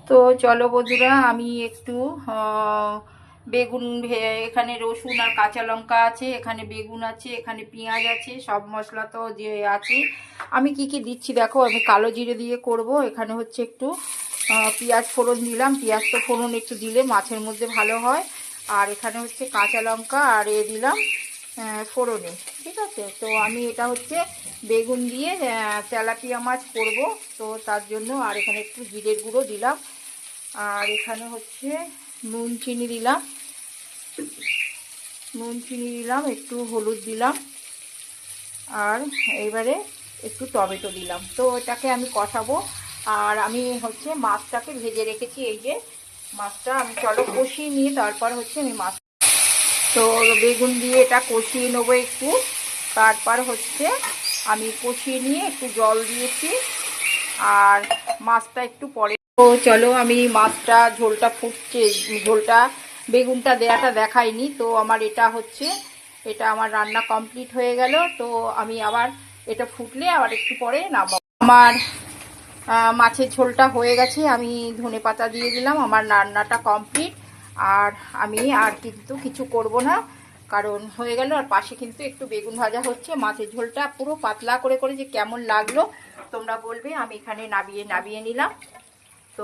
তো চলো বন্ধুরা, আমি একটু বেগুন, এখানে রসুন আর কাঁচা লঙ্কা আছে, এখানে বেগুন আছে, এখানে পেঁয়াজ আছে, সব মশলা তো যে আছে। আমি কি কি দিচ্ছি দেখো, আমি কালো জিরে দিয়ে করব। এখানে হচ্ছে একটু পেঁয়াজ ফোড়ন দিলাম, পেঁয়াজ তো ফোড়ন একটু দিলে মাছের মধ্যে ভালো হয়। আর এখানে হচ্ছে কাঁচা লঙ্কা আর দিলাম ফোড়নে, ঠিক আছে। তো আমি এটা হচ্ছে বেগুন দিয়ে তেলাপিয়া মাছ করব, তো তার জন্য। আর এখানে একটু জিরের গুঁড়ো দিলাম, আর এখানে হচ্ছে নুন চিনি দিলাম, একটু হলুদ দিলাম, আর এইবারে একটু টমেটো দিলাম। তো এটাকে আমি কষাবো। আর আমি হচ্ছে মাছটাকে ভেজে রেখেছি, এই যে মাছটা আমি চলো কষিয়ে নিয়ে তারপর হচ্ছে আমি মাছ, তো বেগুন দিয়ে এটা কষিয়ে নেবো একটু। তারপর হচ্ছে আমি কষিয়ে নিয়ে একটু জল দিয়েছি, আর মাছটা একটু পরে। তো চলো, আমি মাছটা ঝোলটা ফুটছে, ঝোলটা বেগুনটা দেয়াটা দেখাইনি। তো আমার এটা হচ্ছে, এটা আমার রান্না কমপ্লিট হয়ে গেল। তো আমি আবার এটা ফুটলে আবার একটু পরে নামাবো। আমার মাছের ঝোলটা হয়ে গেছে, আমি ধনেপাতা দিয়ে দিলাম, আমার রান্নাটা কমপ্লিট। আর আমি আর কিন্তু কিছু করব না, কারণ হয়ে গেল। আর পাশে কিন্তু একটু বেগুন ভাজা হচ্ছে। মাছের ঝোলটা পুরো পাতলা করে করে যে কেমন লাগলো তোমরা বলবে। আমি এখানে নাবিয়ে নিলাম।